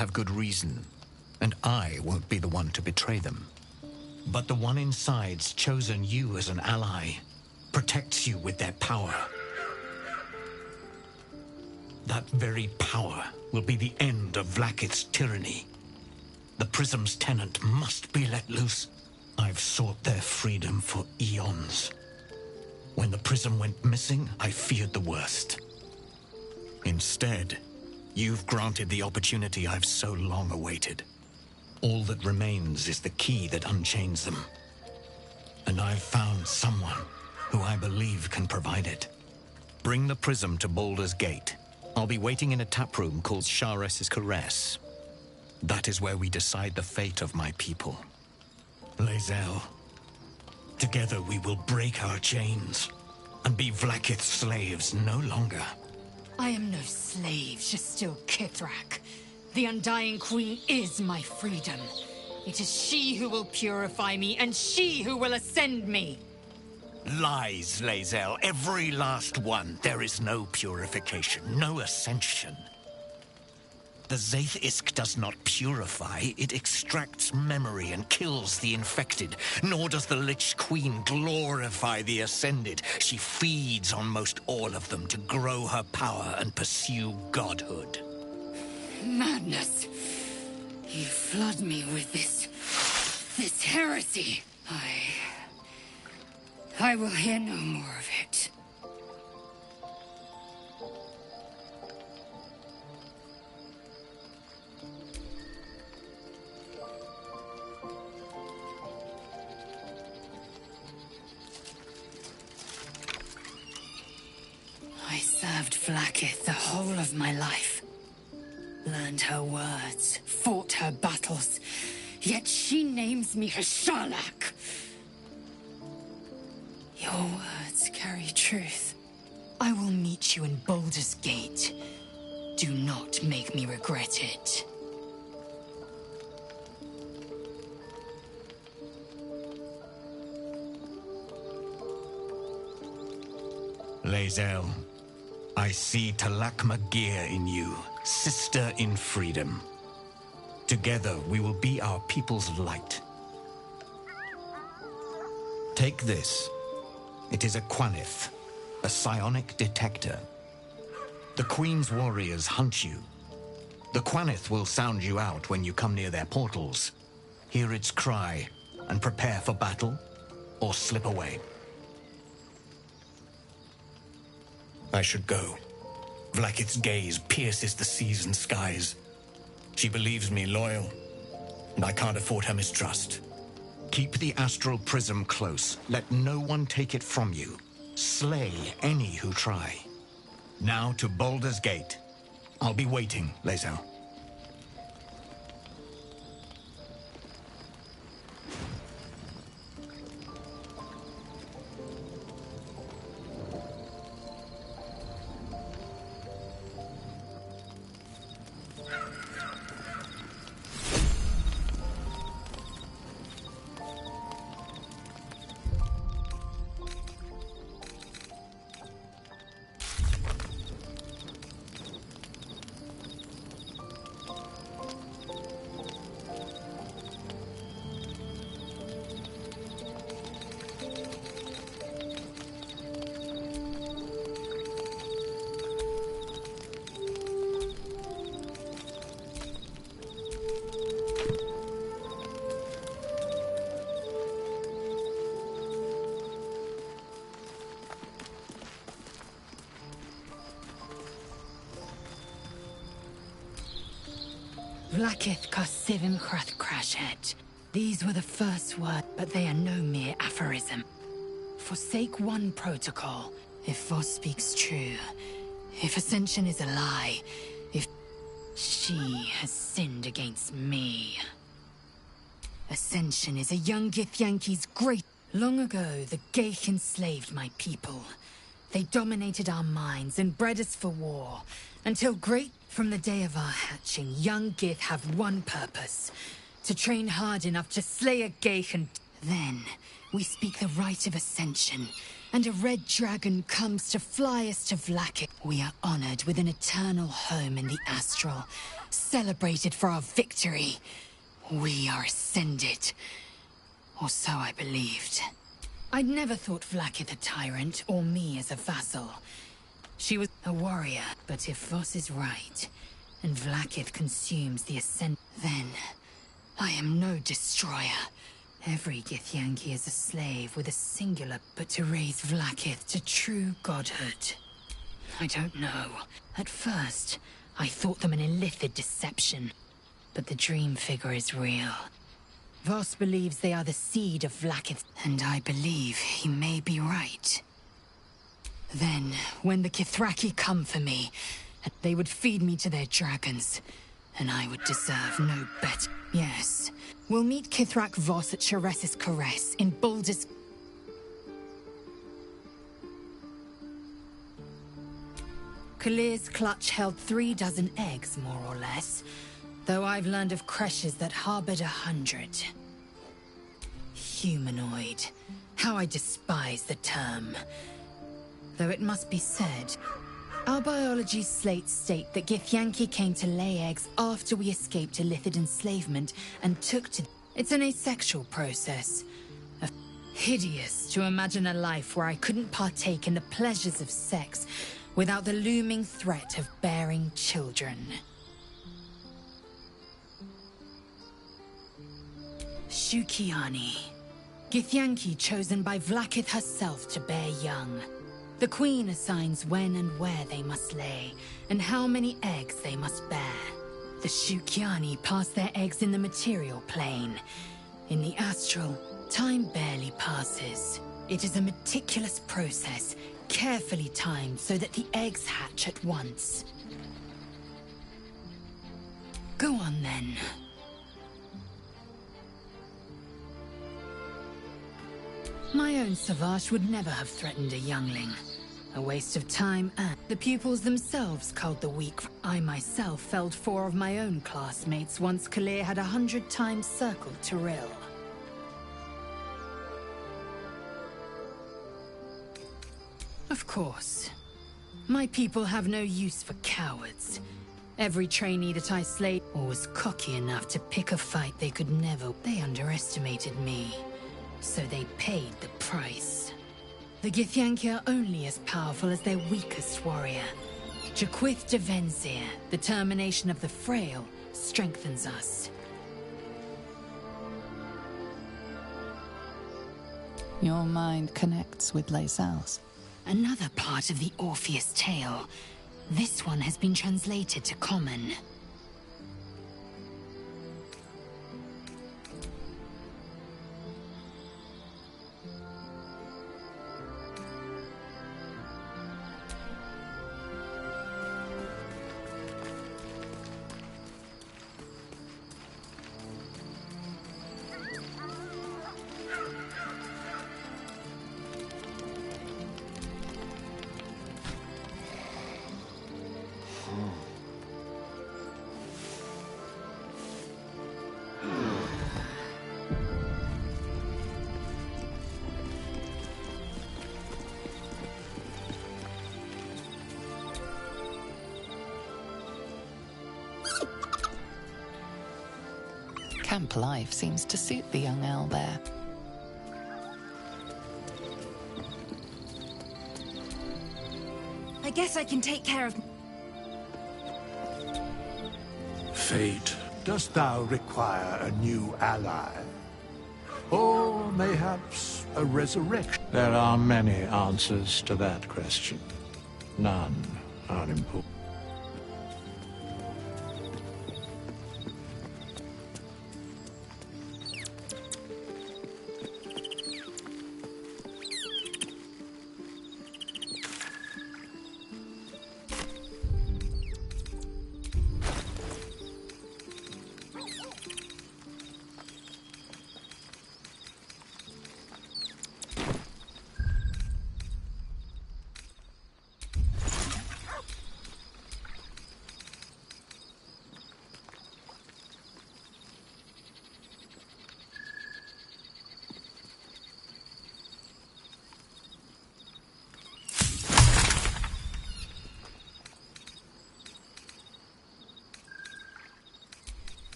have good reason, and I won't be the one to betray them. But the one inside's chosen you as an ally, protects you with their power. That very power will be the end of Vlaakith's tyranny. The Prism's tenant must be let loose. I've sought their freedom for eons. When the Prism went missing, I feared the worst. Instead, you've granted the opportunity I've so long awaited. All that remains is the key that unchains them. And I've found someone who I believe can provide it. Bring the Prism to Baldur's Gate. I'll be waiting in a taproom called Sharess's Caress. That is where we decide the fate of my people. Lae'zel, together we will break our chains and be Vlaakith's slaves no longer. I am no slave, Jastil Kithrak. The Undying Queen is my freedom. It is she who will purify me, and she who will ascend me. Lies, Lae'zel, every last one. There is no purification, no ascension. The Zaith Isk does not purify, it extracts memory and kills the infected. Nor does the Lich Queen glorify the ascended. She feeds on most all of them to grow her power and pursue godhood. Madness. You flood me with this heresy. I will hear no more of it. I served Vlaakith the whole of my life. Learned her words, fought her battles, yet she names me her Sharlak. Your words carry truth. I will meet you in Baldur's Gate. Do not make me regret it. Lae'zel, I see Talak Magir in you, sister in freedom. Together we will be our people's light. Take this. It is a Quanith, a psionic detector. The Queen's warriors hunt you. The Quanith will sound you out when you come near their portals. Hear its cry and prepare for battle, or slip away. I should go. Vlaakith's gaze pierces the seas and skies. She believes me loyal, and I can't afford her mistrust. Keep the astral prism close. Let no one take it from you. Slay any who try. Now to Baldur's Gate. I'll be waiting, Lae'zel. Vlaakith Karsivim Krath Crashhead. These were the first words, but they are no mere aphorism. Forsake one protocol, if Voss speaks true. If Ascension is a lie, if she has sinned against me. Ascension is a young Githyanki's great... Long ago, the Ghaik enslaved my people. They dominated our minds and bred us for war. Until great... From the day of our hatching, young Gith have one purpose. To train hard enough to slay a Ghaik and... Then, we speak the rite of Ascension, and a red dragon comes to fly us to Vlaakith. We are honored with an eternal home in the Astral, celebrated for our victory. We are ascended. Or so I believed. I'd never thought Vlaakith a tyrant, or me as a vassal. She was a warrior, but if Voss is right, and Vlaakith consumes the ascent, then I am no destroyer. Every Githyanki is a slave with a singular, but to raise Vlaakith to true godhood. I don't know. At first, I thought them an illithid deception, but the dream figure is real. Voss believes they are the seed of Vlaakith, and I believe he may be right. Then, when the Kithraki come for me, they would feed me to their dragons, and I would deserve no better. Yes, we'll meet Kithrak Voss at Sharess's Caress in Baldur's... Kalir's clutch held 36 eggs, more or less. Though I've learned of creches that harbored 100. Humanoid. How I despise the term. Though it must be said, our biology slates state that Githyanki came to lay eggs after we escaped illithid enslavement and took to... It's an asexual process. Hideous to imagine a life where I couldn't partake in the pleasures of sex without the looming threat of bearing children. Shukiani. Githyanki chosen by Vlaakith herself to bear young. The Queen assigns when and where they must lay, and how many eggs they must bear. The Shukiani pass their eggs in the material plane. In the astral, time barely passes. It is a meticulous process, carefully timed so that the eggs hatch at once. Go on then. My own Savage would never have threatened a youngling. A waste of time, and the pupils themselves culled the weak. I myself felled 4 of my own classmates once Kalir had 100 times circled Tyrell. Of course. My people have no use for cowards. Every trainee that I slayed was cocky enough to pick a fight they could never. They underestimated me. So they paid the price. The Githyanki are only as powerful as their weakest warrior. Jaquith de Venzir, the termination of the frail, strengthens us. Your mind connects with Lae'zel's. Another part of the Orpheus tale. This one has been translated to Common. Camp life seems to suit the young owl there. I guess I can take care of... Fate, dost thou require a new ally? Or mayhaps a resurrection? There are many answers to that question. None are important.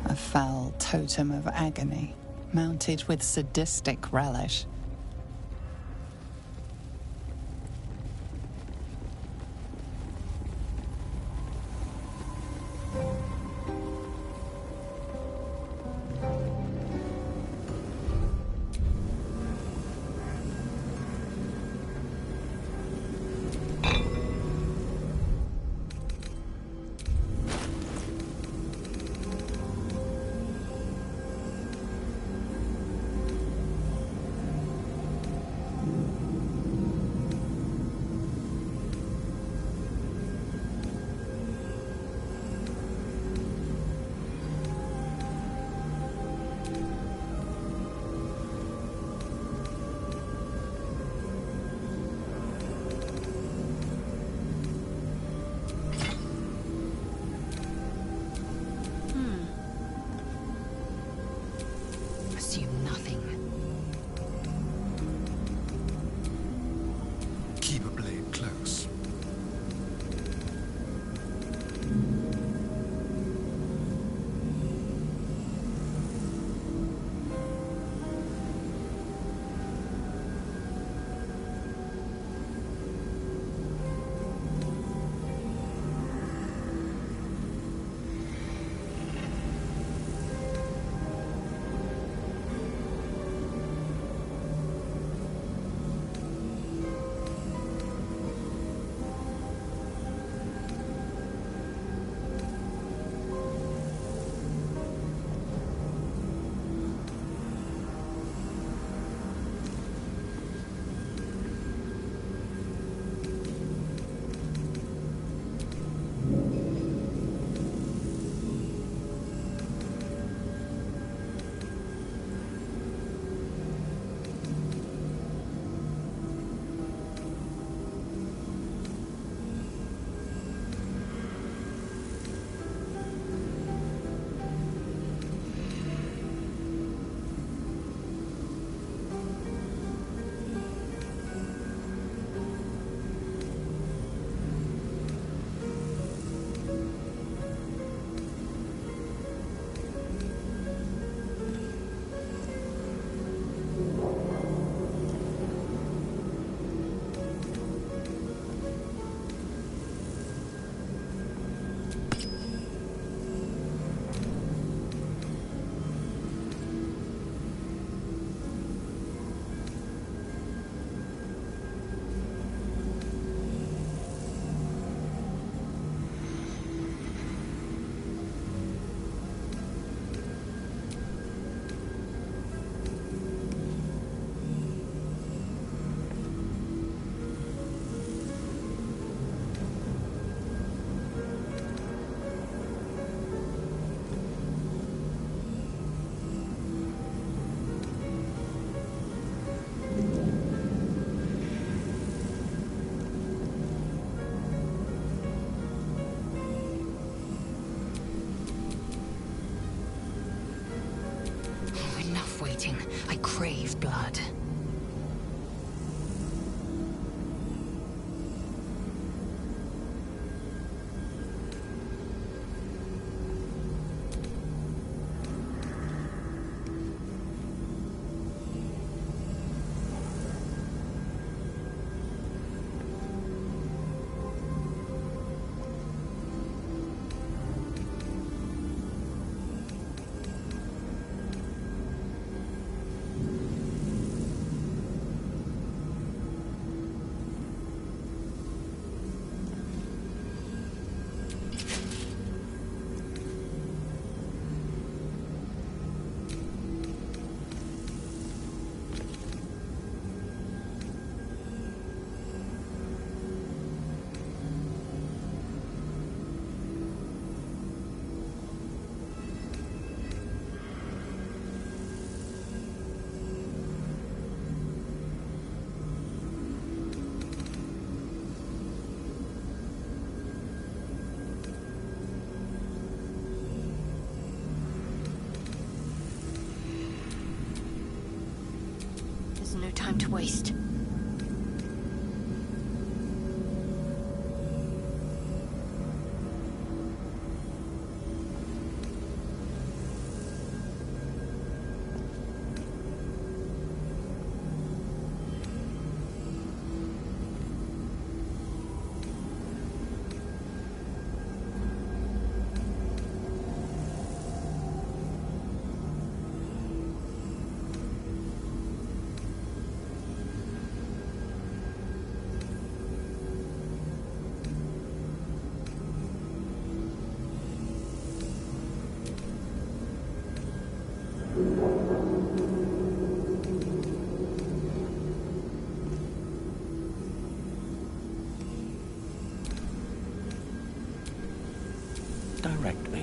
A foul totem of agony, mounted with sadistic relish. waste. Direct me.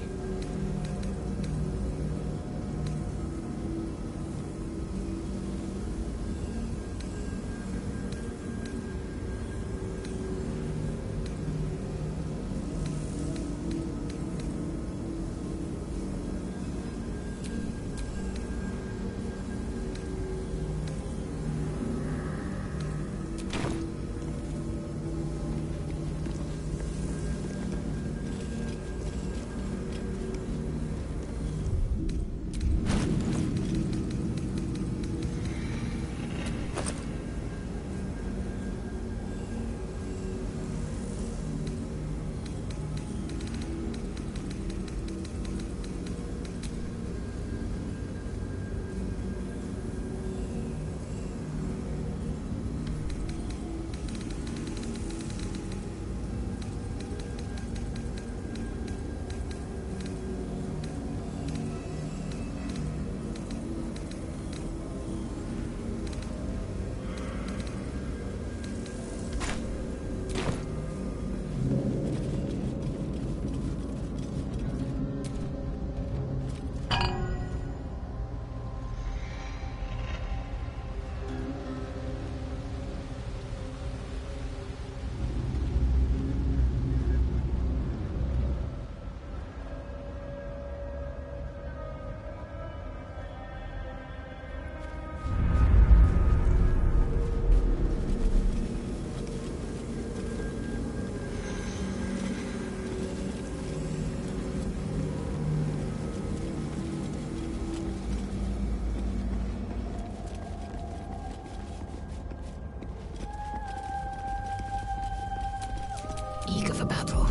Eager for battle.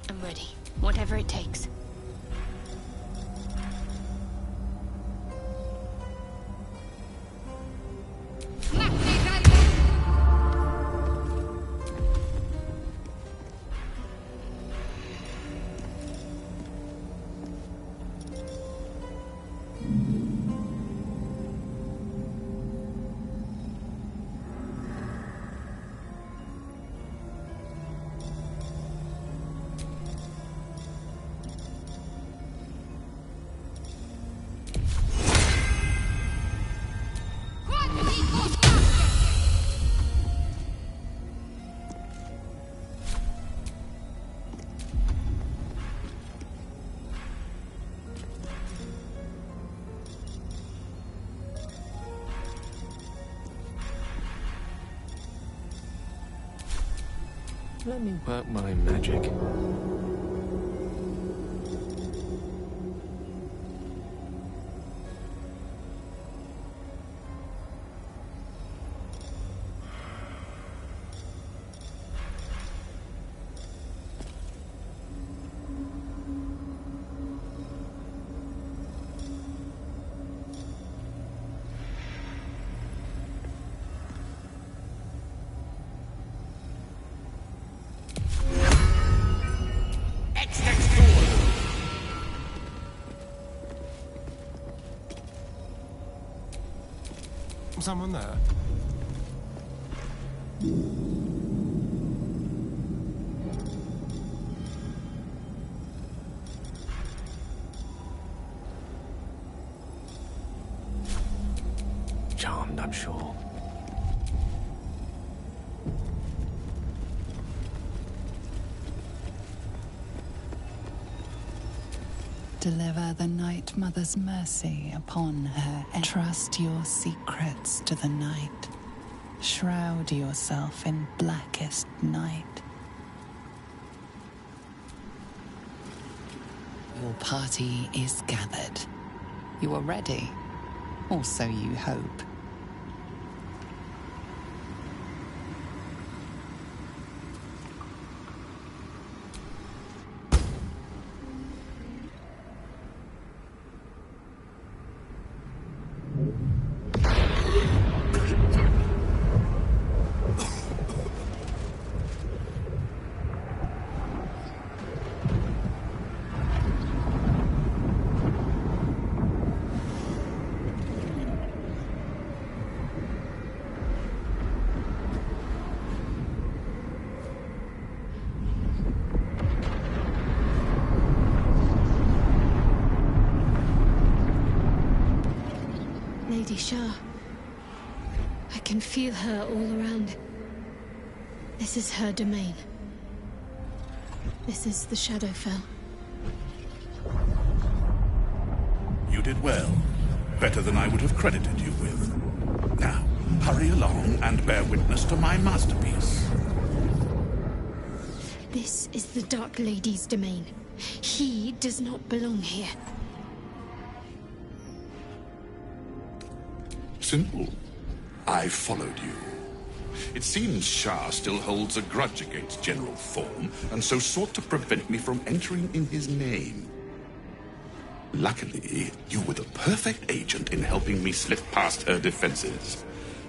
I'm ready. Whatever it takes. Let me work my magic. Someone there? charmed, I'm sure. Deliver the Night Mother's mercy upon her. Trust your secrets to the night. Shroud yourself in blackest night. Your party is gathered. You are ready, or so you hope. Lady Shah. I can feel her all around. This is her domain. This is the Shadowfell. You did well. Better than I would have credited you with. Now, hurry along and bear witness to my masterpiece. This is the Dark Lady's domain. He does not belong here. Simple. I followed you. It seems Shah still holds a grudge against General Thorm, and so sought to prevent me from entering in his name. Luckily, you were the perfect agent in helping me slip past her defenses.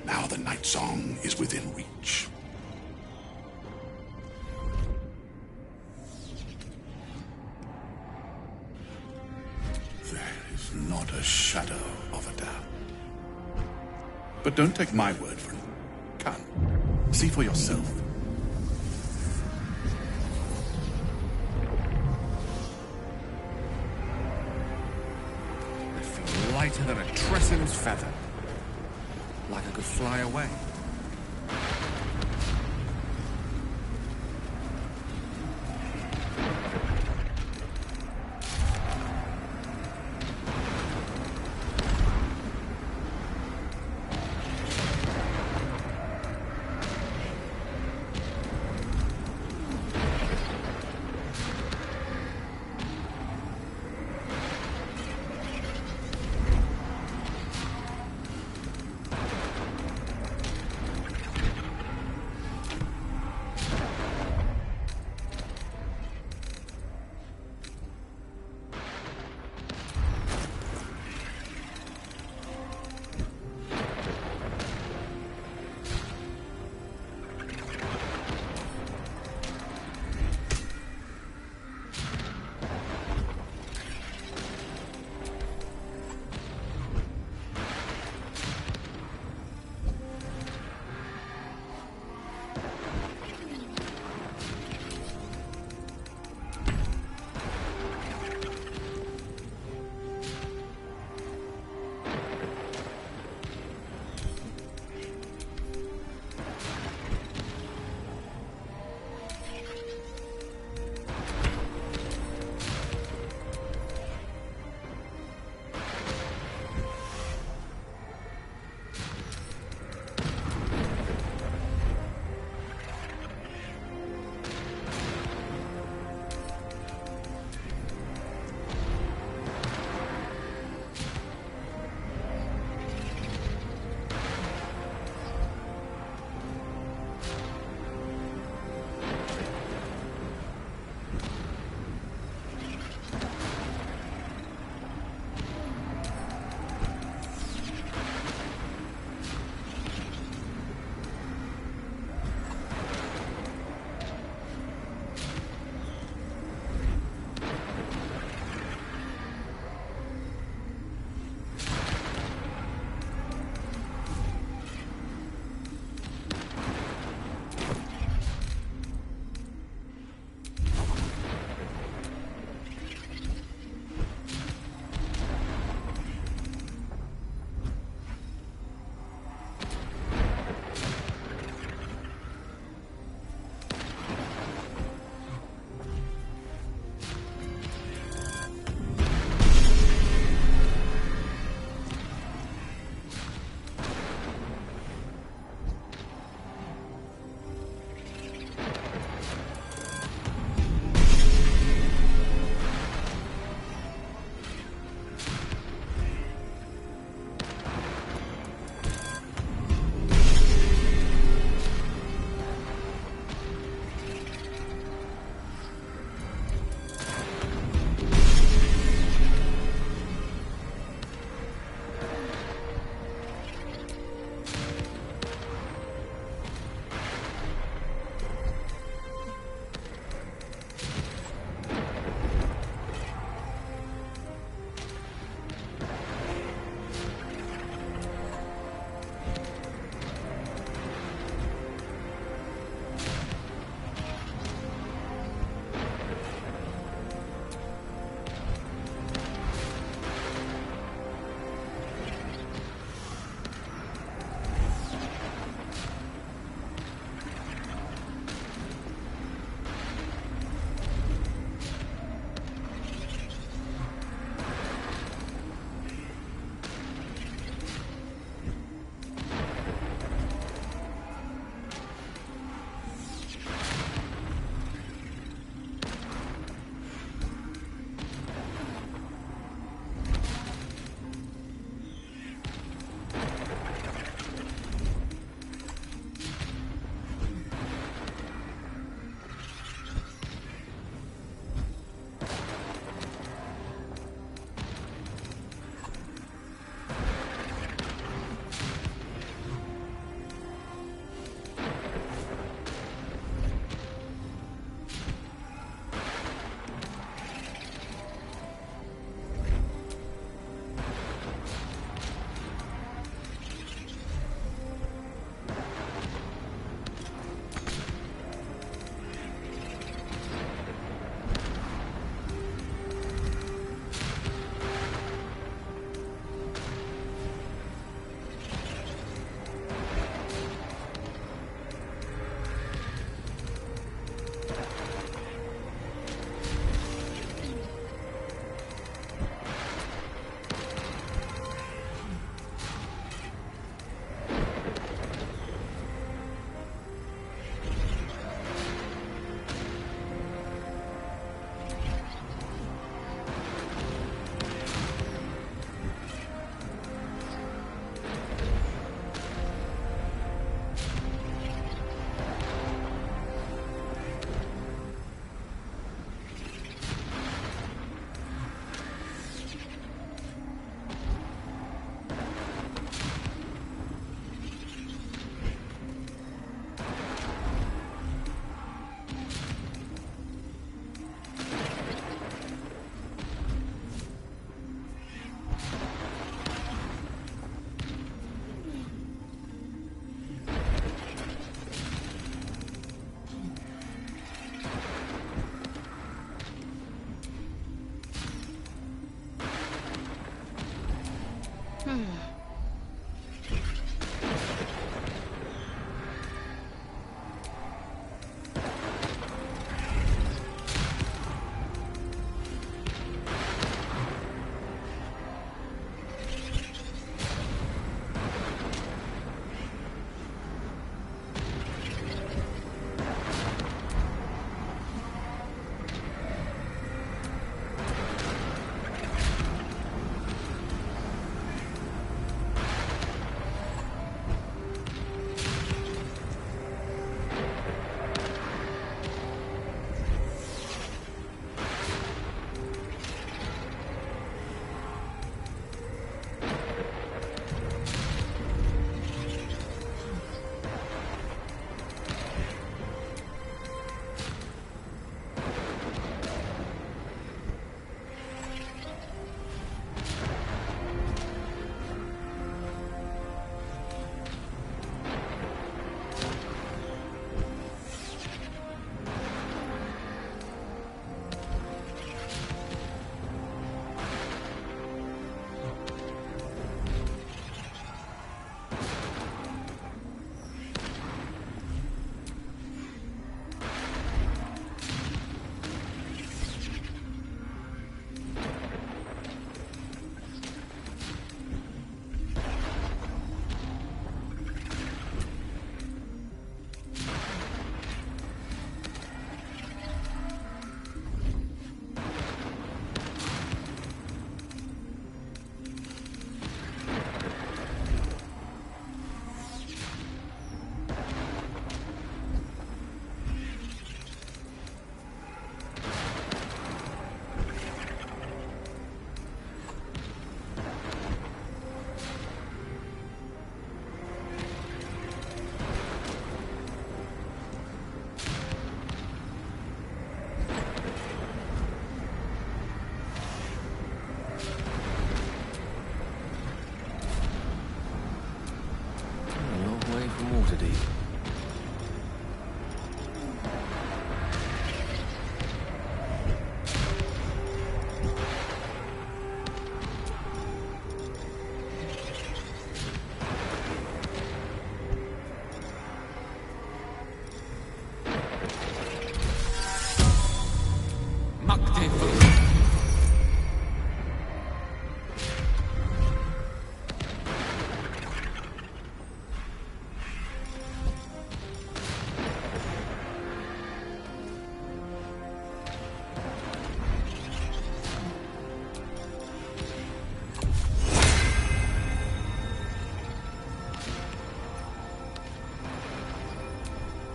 Now the Night Song is within reach. There is not a shadow of a doubt. But don't take my word for it. Come, see for yourself. I feel lighter than a Tressem's feather. Like I could fly away.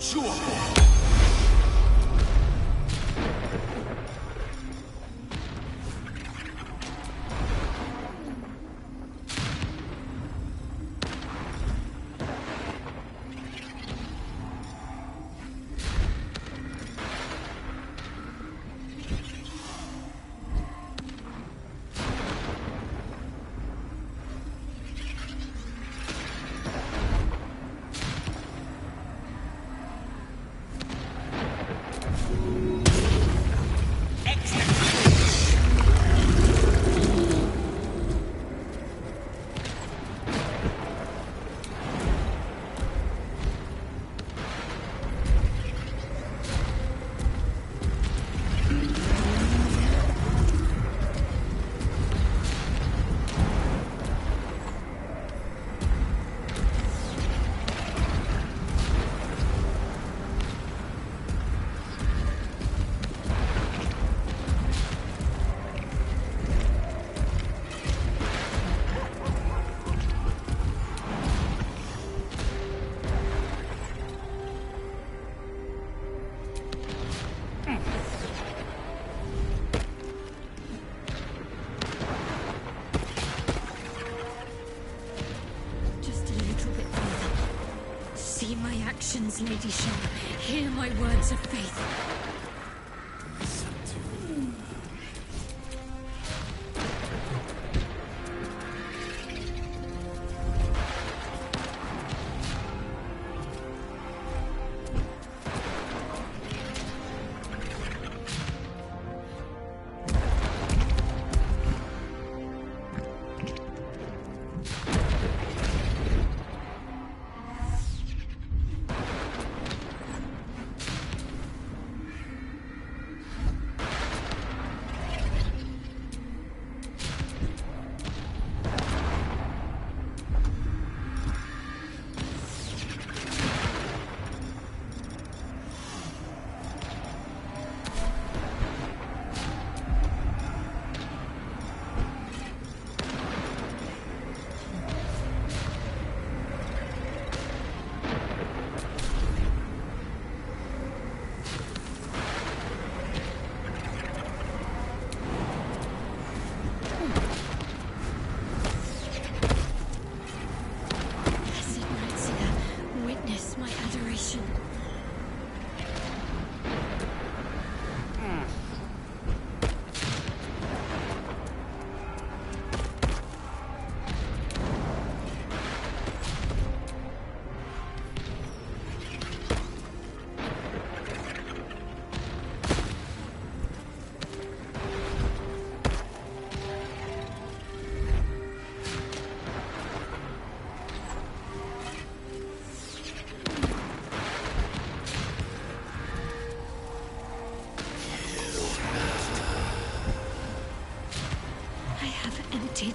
Sure. Lady Shah, hear my words of faith.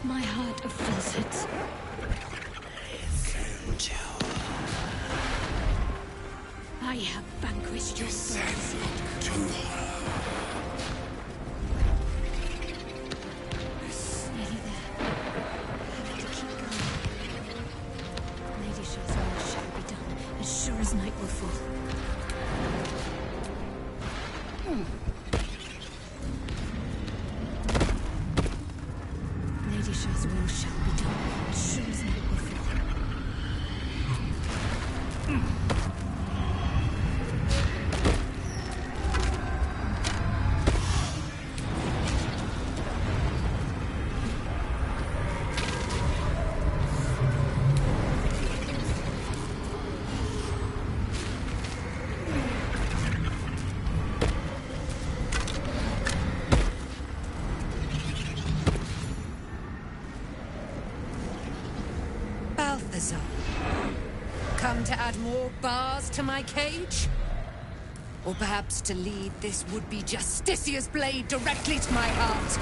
My heart of falsehoods. I have vanquished your foes. Nearly there. I have to keep going. Lady Shah's will shall be done, as sure as night will fall. Lady Shah's will shall be done, as sure as night will fall. Balthazar, come to add more bars to my cage? Or perhaps to lead this would-be Justicia's blade directly to my heart?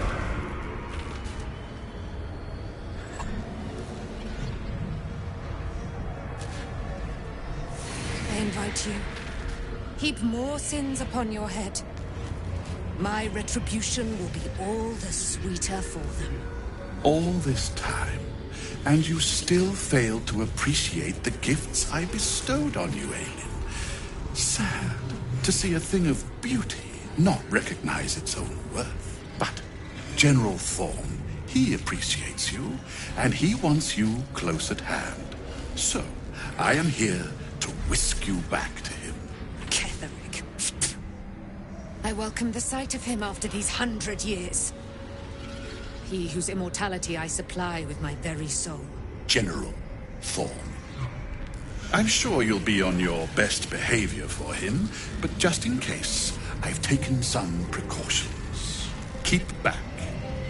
I invite you. Heap more sins upon your head. My retribution will be all the sweeter for them. All this time, and you still failed to appreciate the gifts I bestowed on you, Aelin. Sad to see a thing of beauty not recognize its own worth. But General Thorm, he appreciates you, and he wants you close at hand. So, I am here to whisk you back to him. Ketheric. I welcome the sight of him after these 100 years. He whose immortality I supply with my very soul. General Thorm. I'm sure you'll be on your best behavior for him, but just in case, I've taken some precautions. Keep back.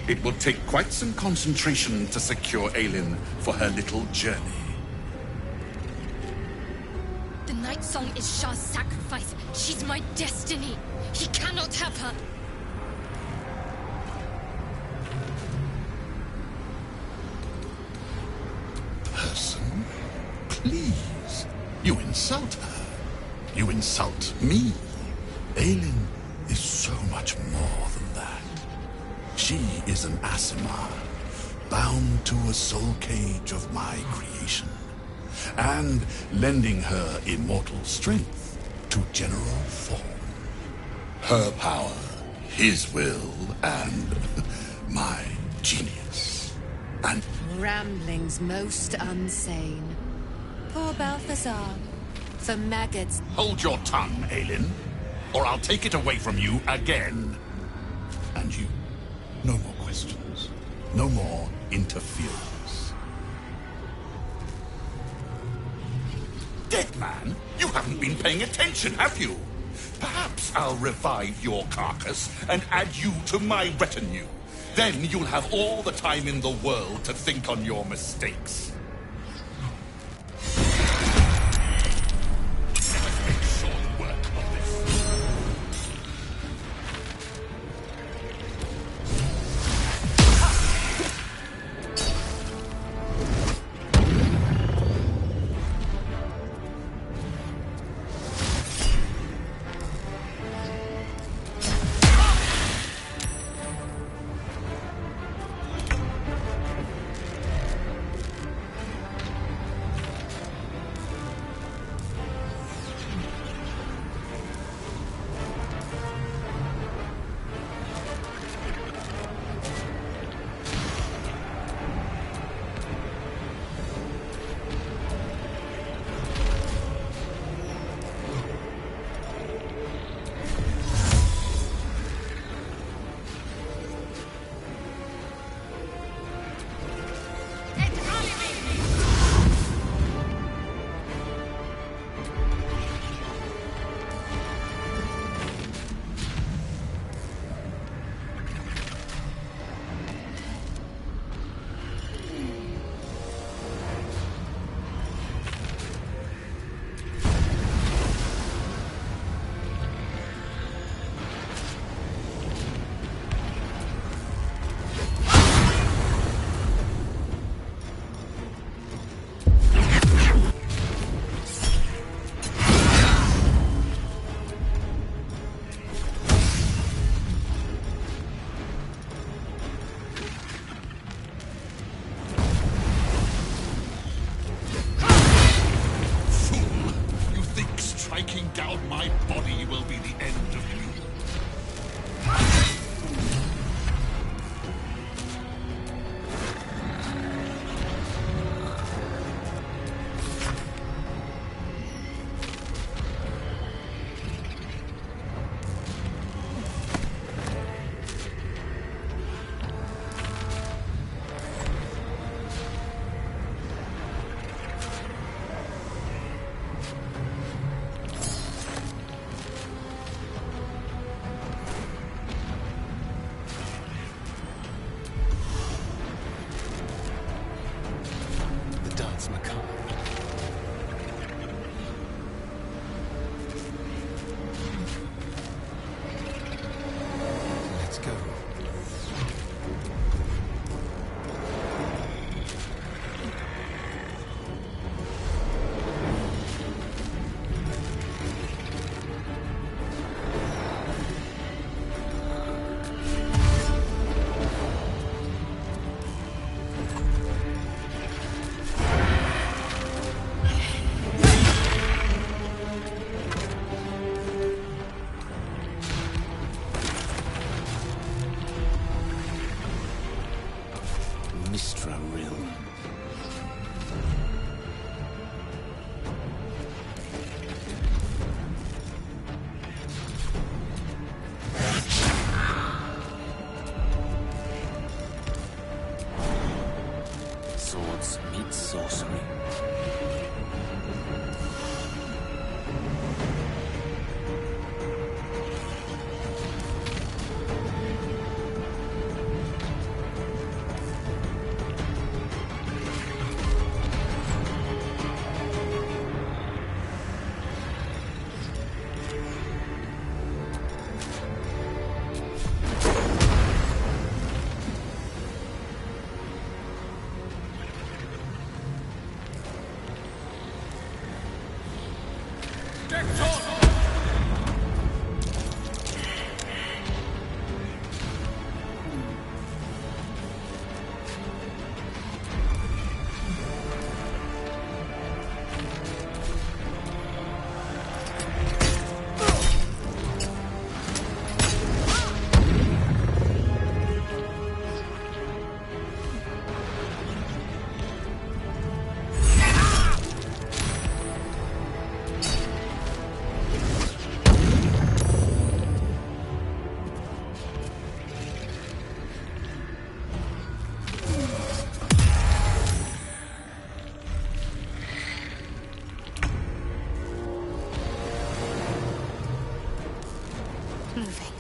It will take quite some concentration to secure Aelin for her little journey. The Night Song is Shah's sacrifice. She's my destiny. He cannot have her. Person, please. You insult her. You insult me. Aelin is so much more than that. She is an Aasimar, bound to a soul cage of my creation, and lending her immortal strength to General Thorm. Her power, his will, and my genius. And Ramblings most unsane. Poor Balthazar. For maggots. hold your tongue, Aelin, or I'll take it away from you again. And you, no more questions. No more interference. Dead man, you haven't been paying attention, have you? Perhaps I'll revive your carcass and add you to my retinue. Then you'll have all the time in the world to think on your mistakes. Let's make short work of this. Moving.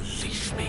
Release me.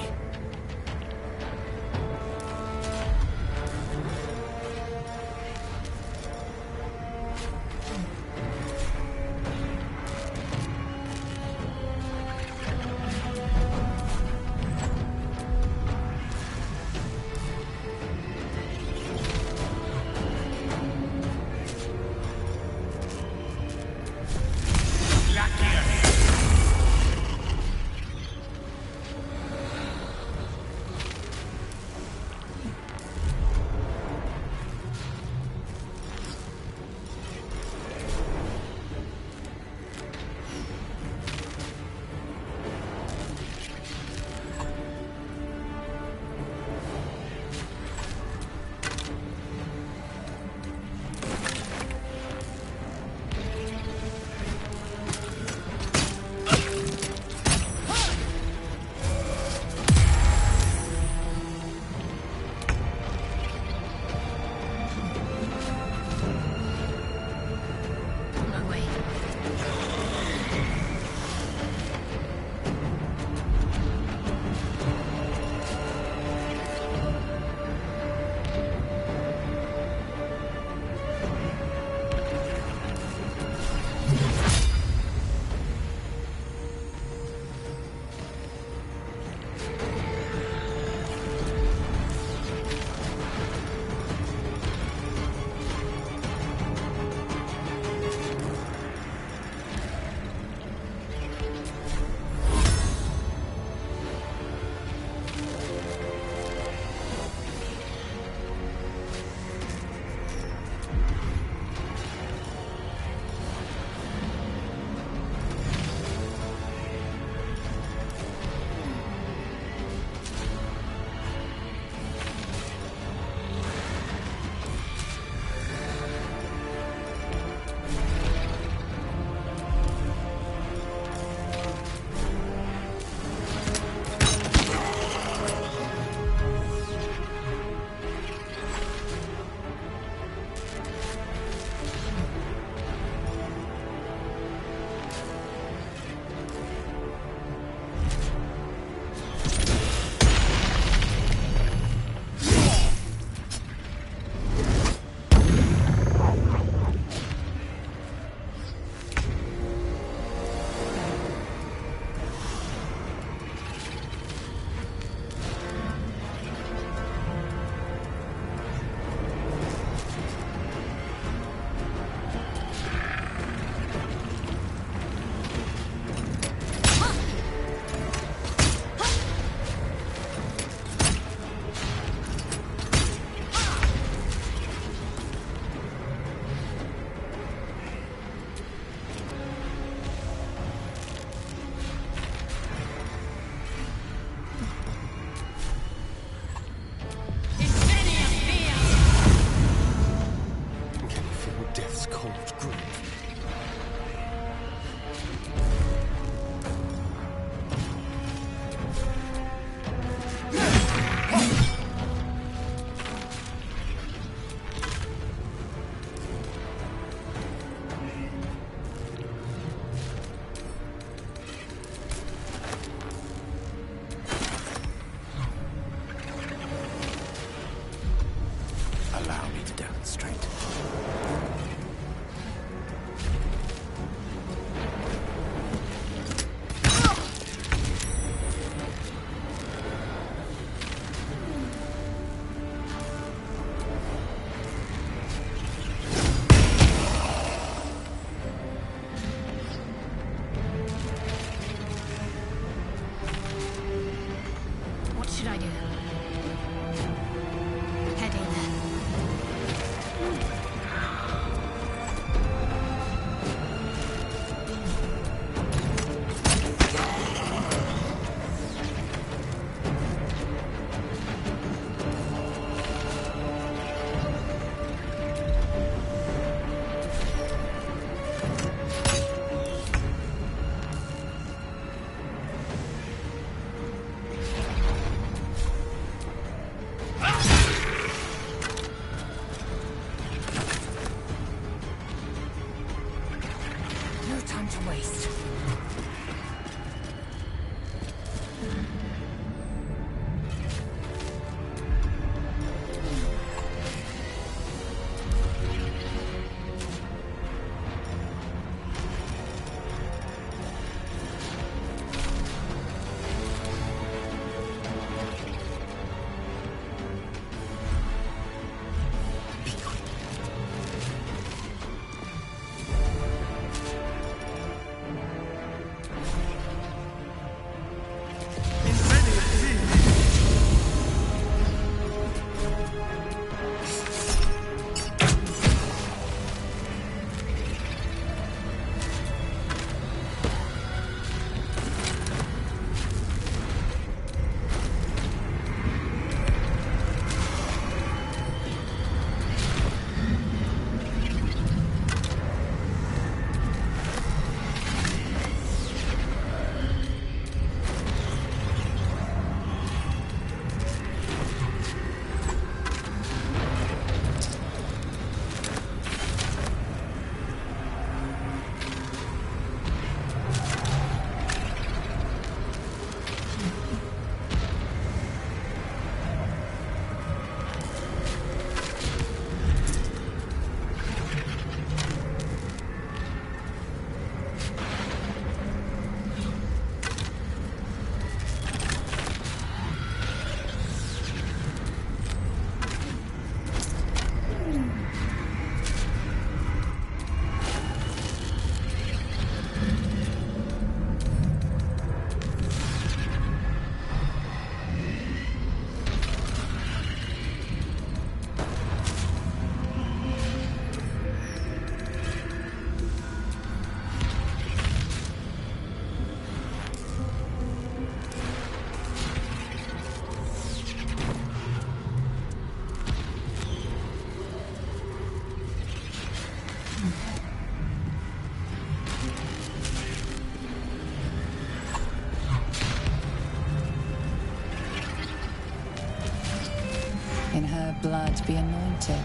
In her blood be anointed,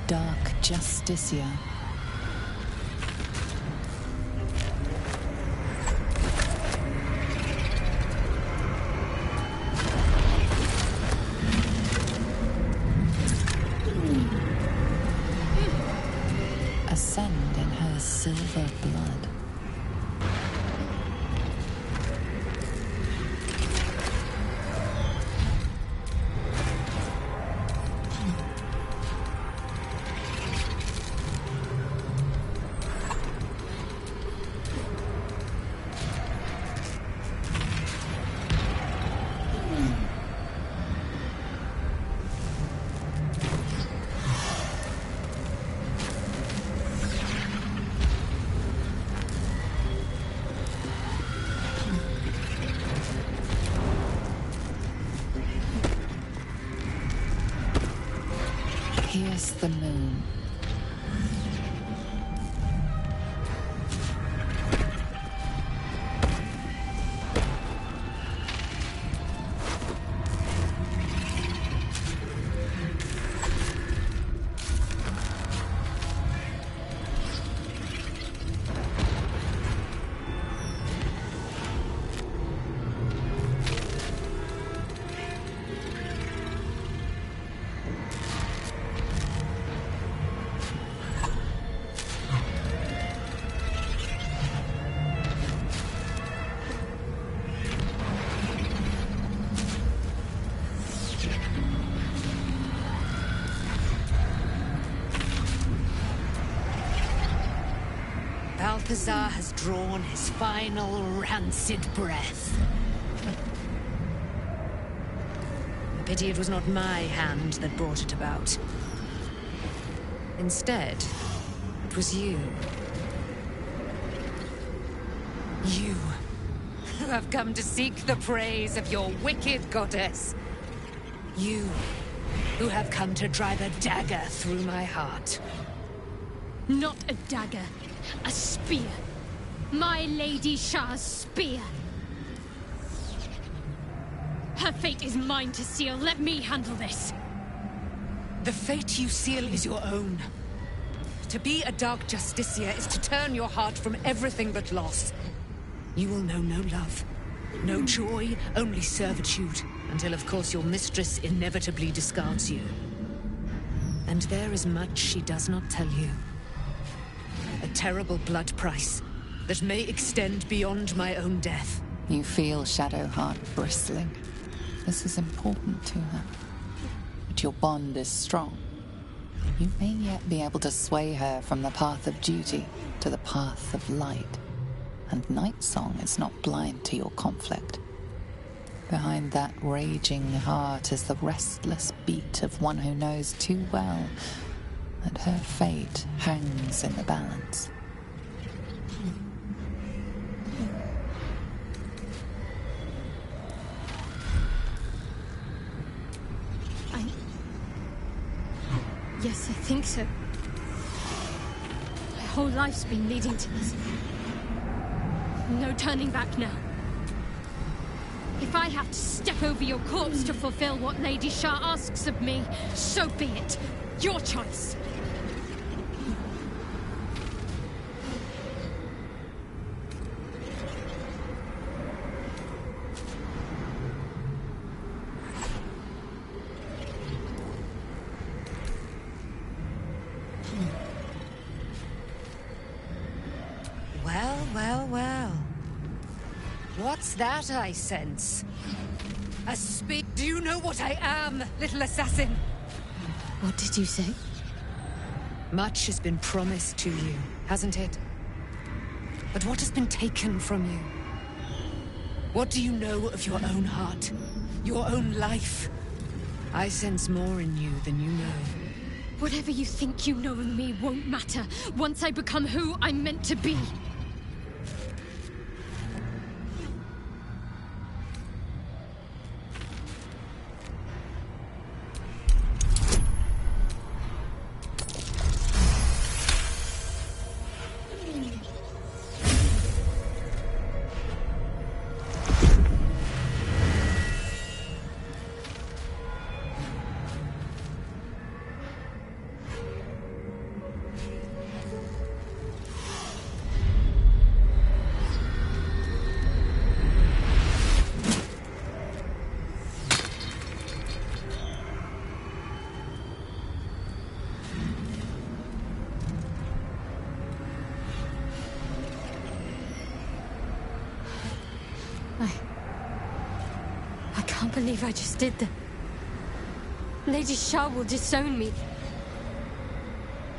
Dark Justicia. Ascend in her silver blood. Here's the moon. Balthazar has drawn his final rancid breath. Pity it was not my hand that brought it about. Instead, it was you. You, who have come to seek the praise of your wicked goddess. You, who have come to drive a dagger through my heart. Not a dagger. A spear. My Lady Shah's spear. Her fate is mine to seal. Let me handle this. The fate you seal is your own. To be a Dark Justicia is to turn your heart from everything but loss. You will know no love, no joy, only servitude, until of course your mistress inevitably discards you. And there is much she does not tell you. A terrible blood price that may extend beyond my own death. You feel Shadowheart bristling. This is important to her. But your bond is strong. You may yet be able to sway her from the path of duty to the path of light. And Nightsong is not blind to your conflict. Behind that raging heart is the restless beat of one who knows too well that her fate hangs in the balance. Yes, I think so. My whole life's been leading to this. No turning back now. If I have to step over your corpse to fulfill what Lady Shah asks of me, so be it. Your choice. Well. What's that I sense? A speak. Do you know what I am, little assassin? What did you say? Much has been promised to you, hasn't it? But what has been taken from you? What do you know of your own heart? Your own life? I sense more in you than you know. Whatever you think you know of me won't matter once I become who I'm meant to be. I can't believe I just did that. Lady Shah will disown me.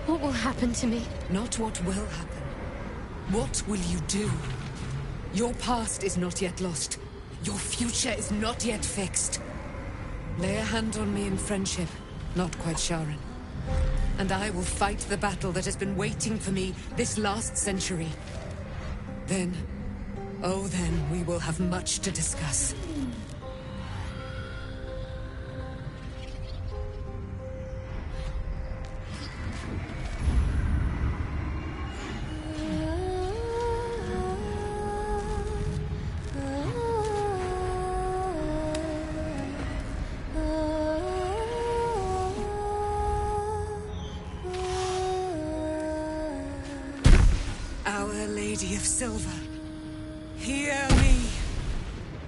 What will happen to me? Not what will happen. What will you do? Your past is not yet lost. Your future is not yet fixed. Lay a hand on me in friendship, not quite Sharon. And I will fight the battle that has been waiting for me this last century. Then, oh then, we will have much to discuss. Our Lady of Silver, hear me.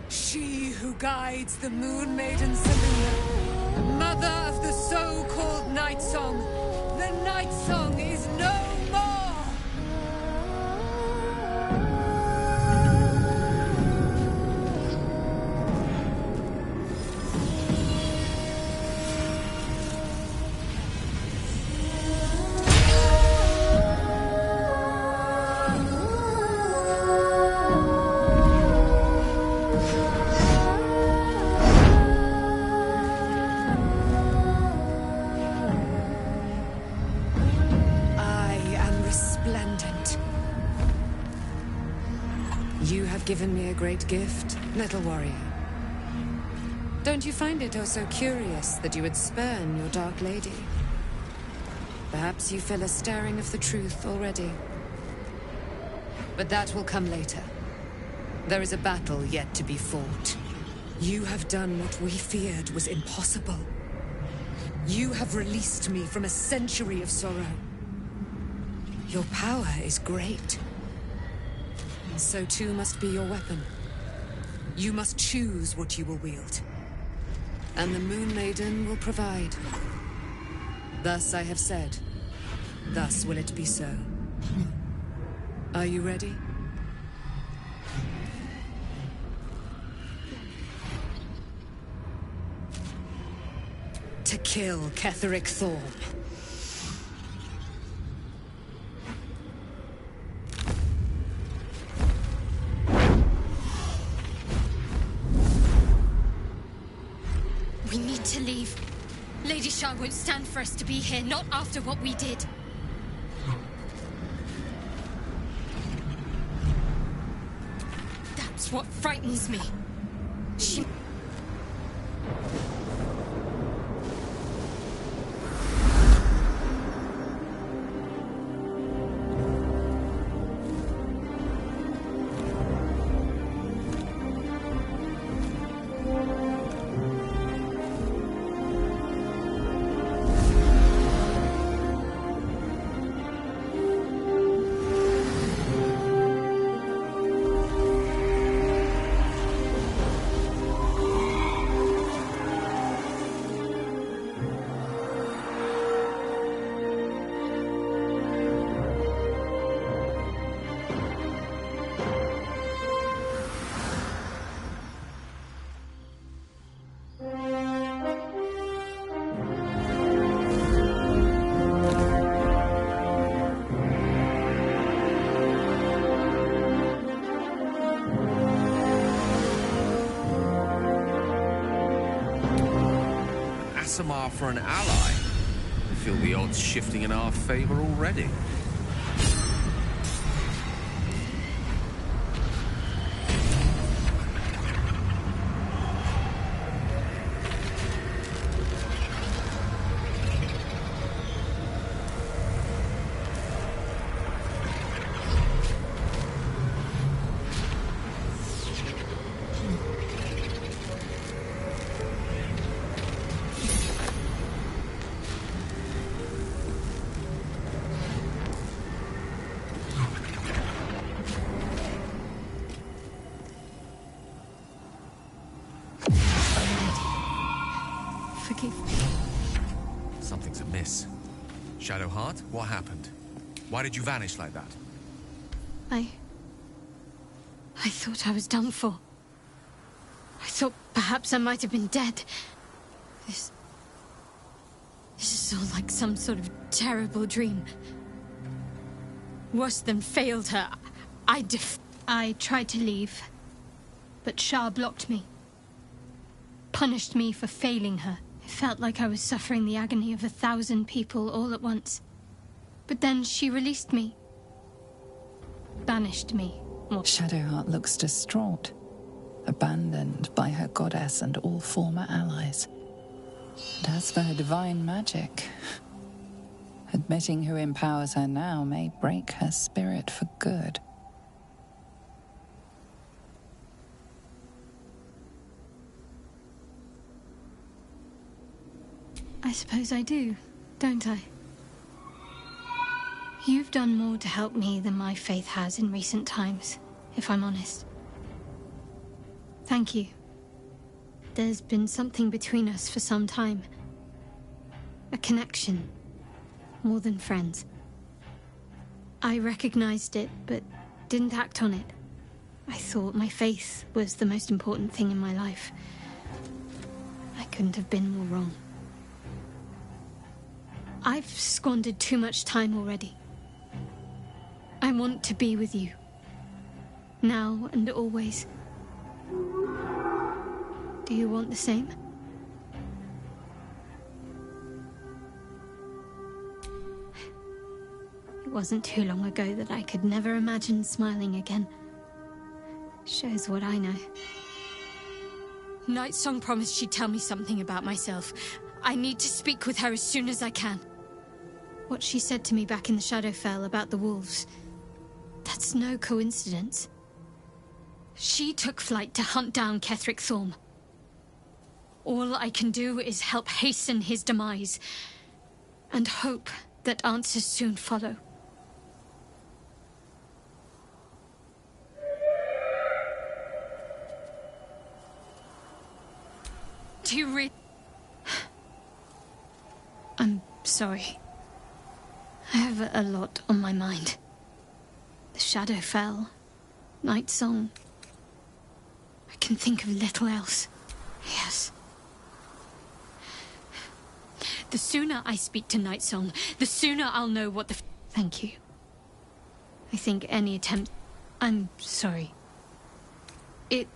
She who guides the Moon Maiden Selûne, mother of the so-called Night Song. The Night Song is no more! You have given me a great gift, little warrior. Don't you find it oh so curious that you would spurn your Dark Lady? Perhaps you feel a stirring of the truth already. But that will come later. There is a battle yet to be fought. You have done what we feared was impossible. You have released me from a century of sorrow. Your power is great. So too must be your weapon. You must choose what you will wield. And the Moon Maiden will provide. Thus I have said. Thus will it be so. Are you ready? To kill Ketheric Thorm. We need to leave. Lady Shah won't stand for us to be here, not after what we did. That's what frightens me. She... Aasimar for an ally. I feel the odds shifting in our favor already. Forgive me. Something's amiss. Shadowheart, what happened? Why did you vanish like that? I thought I was done for. I thought Perhaps I might have been dead. This is all like some sort of terrible dream. Worse than failed her. I tried to leave, but Shah blocked me. Punished me for failing her. It felt like I was suffering the agony of 1,000 people all at once. But then she released me. Banished me. Shadowheart looks distraught, abandoned by her goddess and all former allies. And as for her divine magic, admitting who empowers her now may break her spirit for good. I suppose I do, don't I? You've done more to help me than my faith has in recent times, if I'm honest. Thank you. There's been something between us for some time. A connection. More than friends. I recognized it, but didn't act on it. I thought my faith was the most important thing in my life. I couldn't have been more wrong. I've squandered too much time already. I want to be with you. Now and always. Do you want the same? It wasn't too long ago that I could never imagine smiling again. Shows what I know. Nightsong promised she'd tell me something about myself. I need to speak with her as soon as I can. What she said to me back in the Shadowfell about the wolves, that's no coincidence. She took flight to hunt down Ketheric Thorm. All I can do is help hasten his demise, and hope that answers soon follow. Do you really... I'm sorry. I have a lot on my mind. The Shadowfell, Nightsong. I can think of little else. Yes. The sooner I speak to Nightsong, the sooner I'll know what the... Thank you. I think any attempt... I'm sorry. It...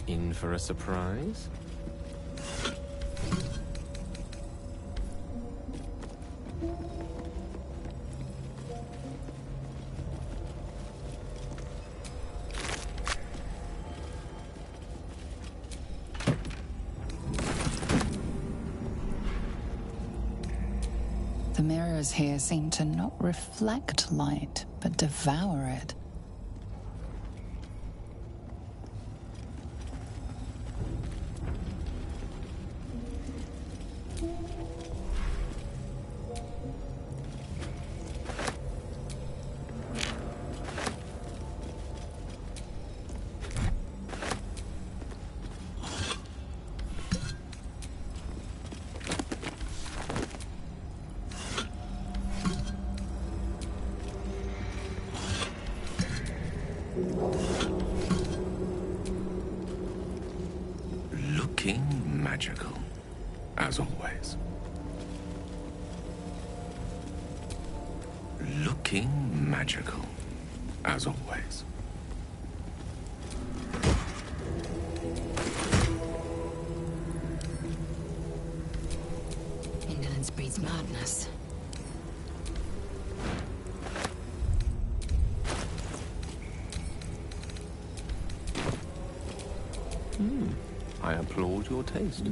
In for a surprise? The mirrors here seem to not reflect light, but devour it. Looking magical, as always. Looking magical, as always. Indolence breeds madness. I applaud your taste.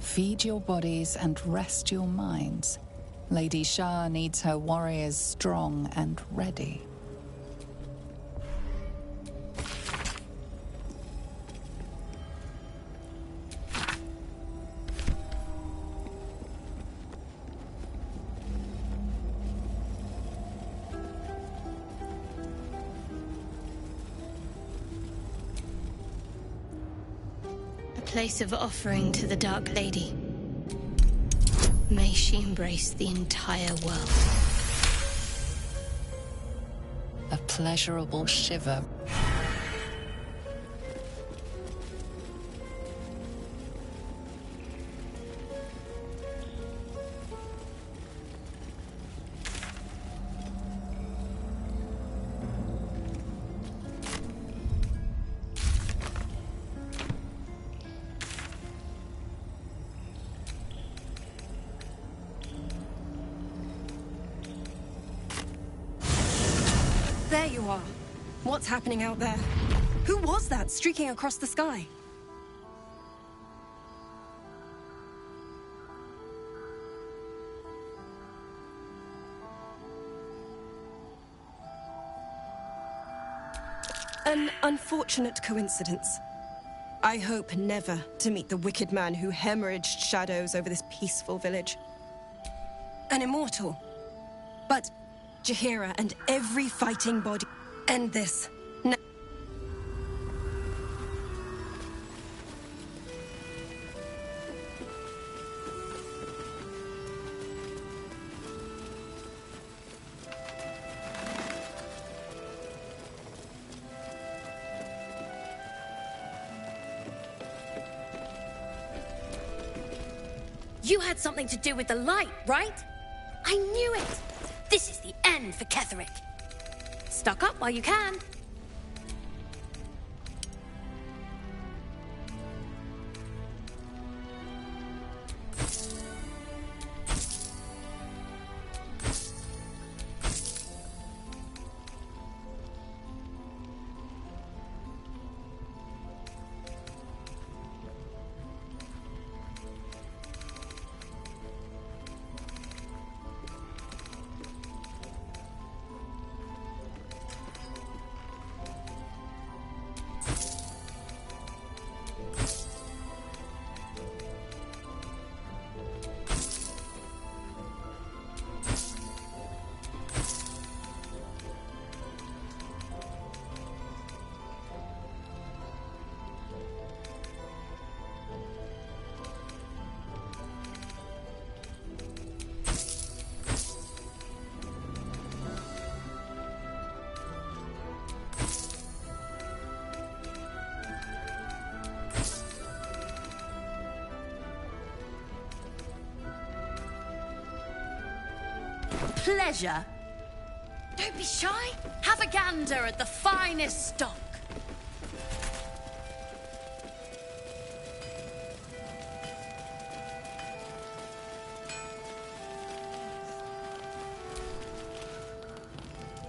Feed your bodies and rest your minds. Lady Shar needs her warriors strong and ready. Place of offering to the Dark Lady. May she embrace the entire world. A pleasurable shiver. There you are. What's happening out there? Who was that streaking across the sky? An unfortunate coincidence. I hope never to meet the wicked man who hemorrhaged shadows over this peaceful village. An immortal. But Jaheira and every fighting body. End this. No. You had something to do with the light, right? I knew it! This is the end for Ketheric. Stock up while you can. Pleasure? Don't be shy. Have a gander at the finest stock.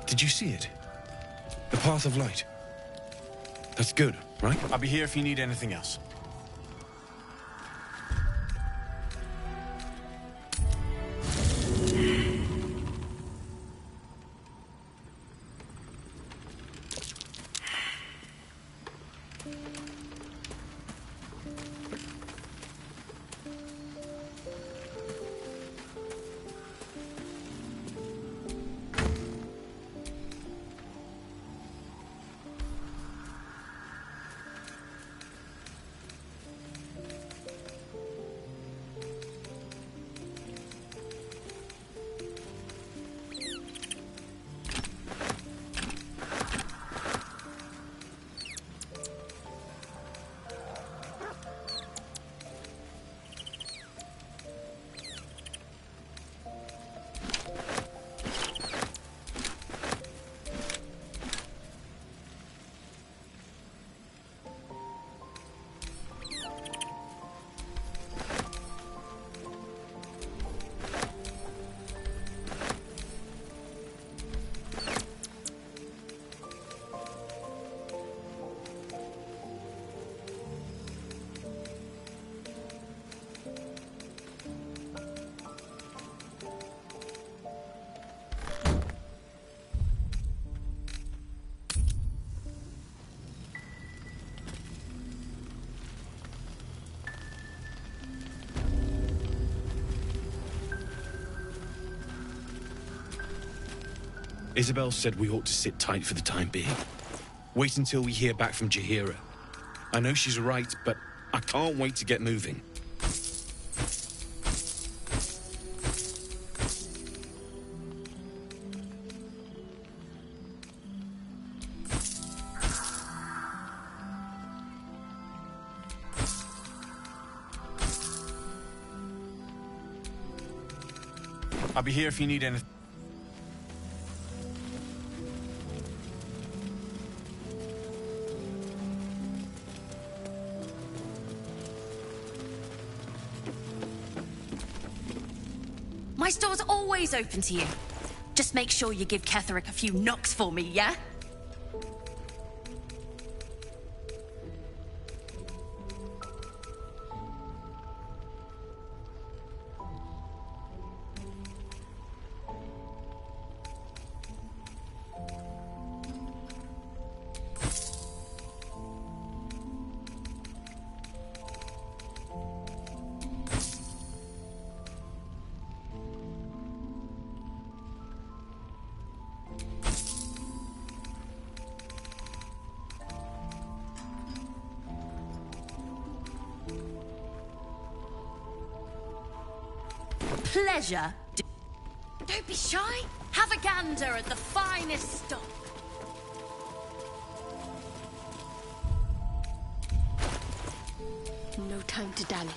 Did you see it? The path of light. That's good, right? I'll be here if you need anything else. Isabel said we ought to sit tight for the time being. Wait until we hear back from Jaheira. I know she's right, but I can't wait to get moving. I'll be here if you need anything. My store's always open to you. Just make sure you give Ketherick a few knocks for me, yeah? Pleasure? Don't be shy. Have a gander at the finest stock. No time to dally.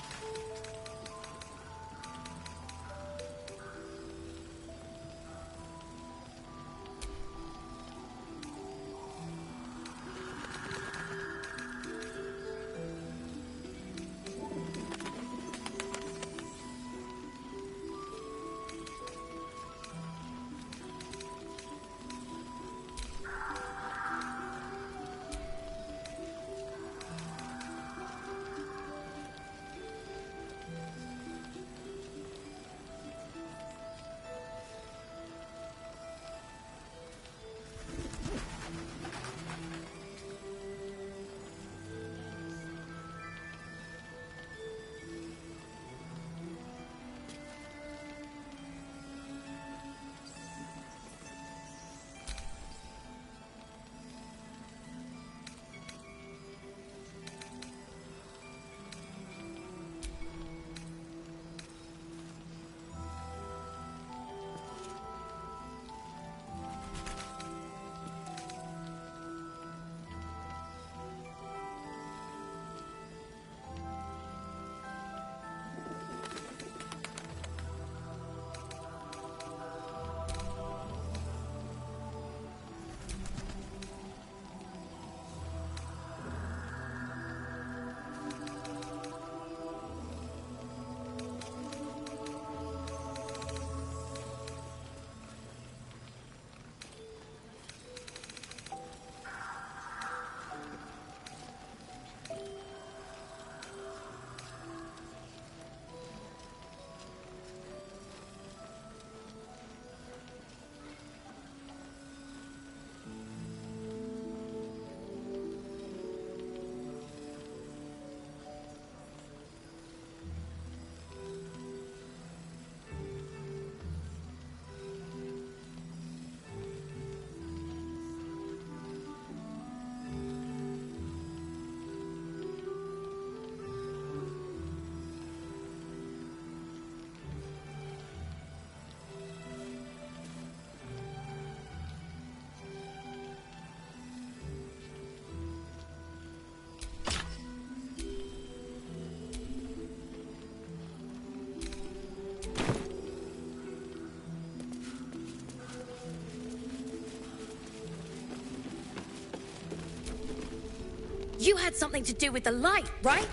You had something to do with the light, right?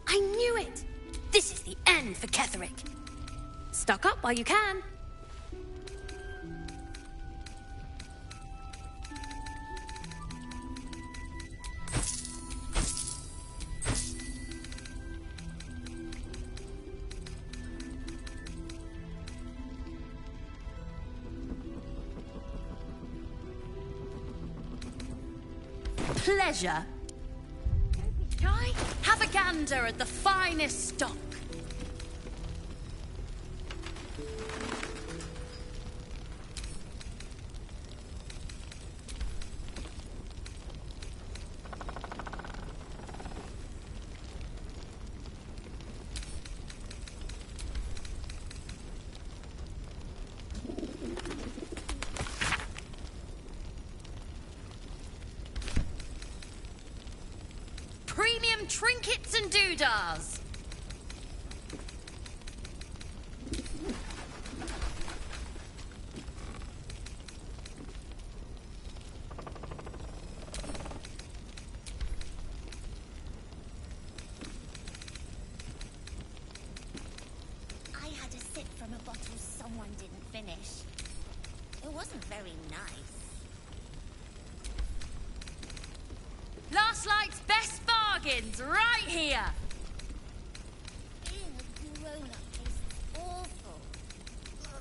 I knew it! This is the end for Ketherick. Stock up while you can. Pleasure. Shy, have a gander at the finest stock. Premium trinkets and doodahs. I had a sip from a bottle someone didn't finish. It wasn't very nice. Last Light's best bargains right here. Being a grown-up tastes awful. Ugh.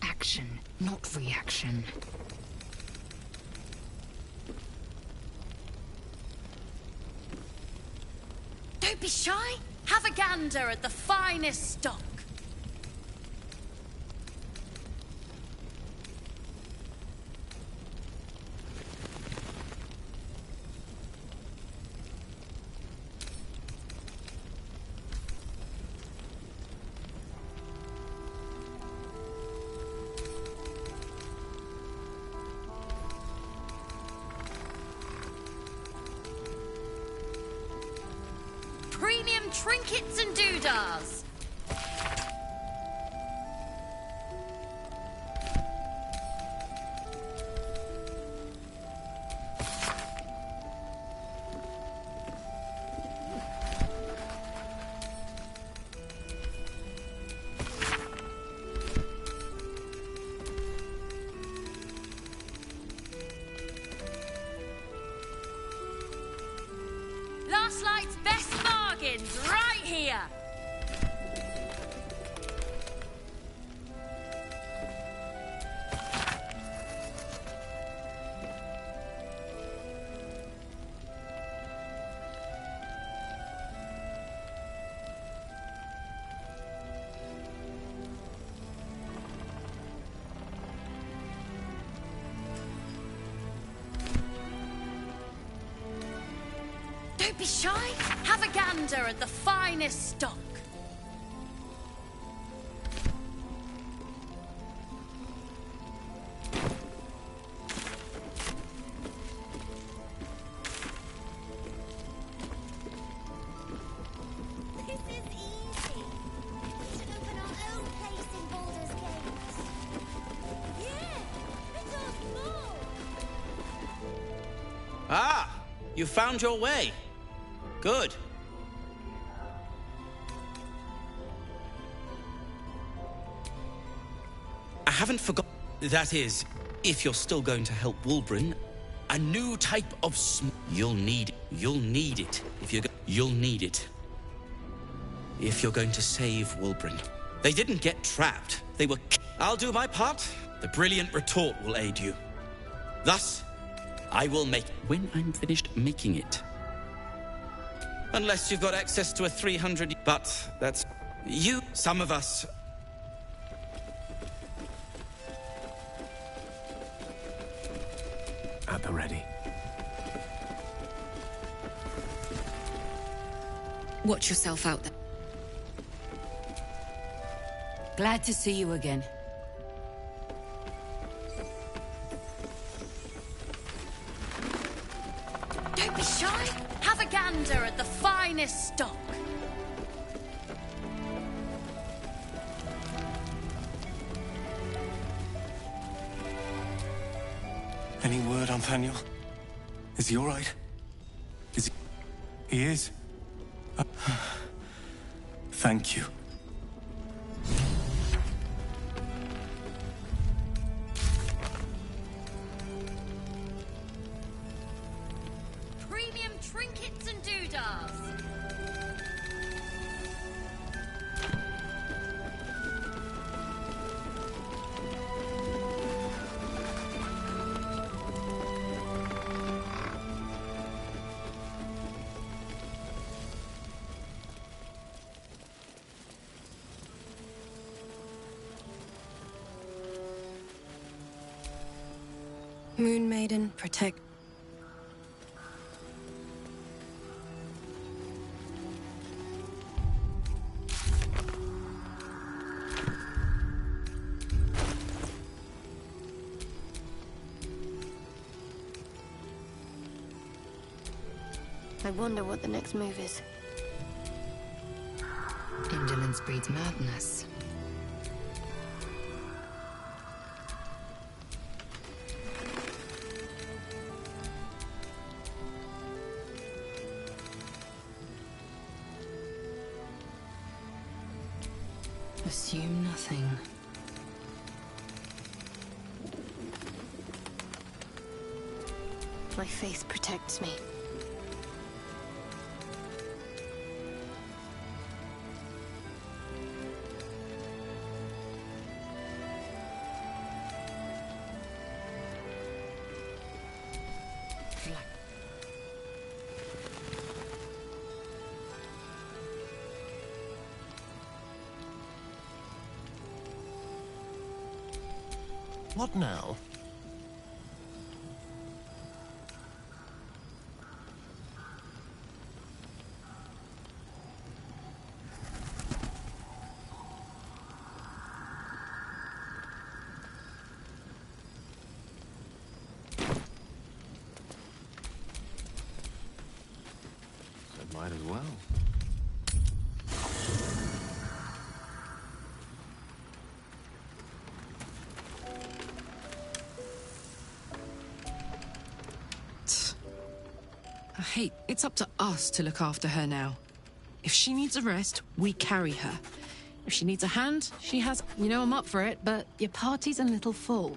Action, not reaction. Don't be shy. Have a gander at the finest stock. Premium trinkets and doodahs. Last Light's best bargains right here. Don't be shy. Have a gander at the finest stock. This is easy. We should open our own place in Baldur's Gate. Yeah, it's all small. Ah, you found your way. Good. I haven't forgotten. That is, if you're still going to help Wulbren, a new type of you'll need it. You'll need it if you'll need it if you're going to save Wulbren. They didn't get trapped. They were. I'll do my part. The brilliant retort will aid you. Thus, I will make when I'm finished making it. Unless you've got access to a 300... But that's... You... Some of us... At the ready. Watch yourself out there. Glad to see you again. Don't be shy. Have a gander at the finest stock. Any word on Thaniel? Is he all right? Is he... He is? Thank you. Premium trinkets and doodahs. Moon Maiden, protect. I wonder what the next move is. Indolence breeds madness. Assume nothing. My faith protects me. What now? So might as well. Hey, it's up to us to look after her now. If she needs a rest, we carry her. If she needs a hand, she has... You know I'm up for it, but your party's a little full.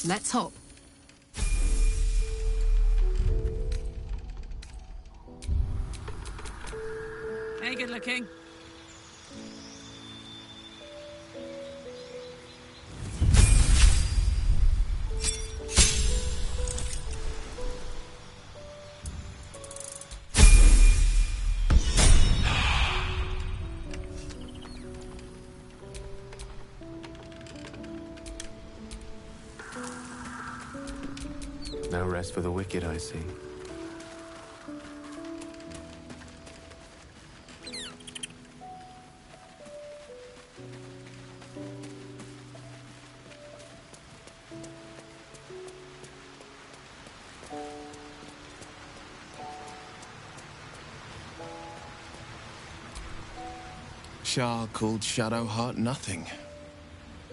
Let's hop. Hey, good looking. No rest for the wicked, I see. Shah called Shadowheart nothing.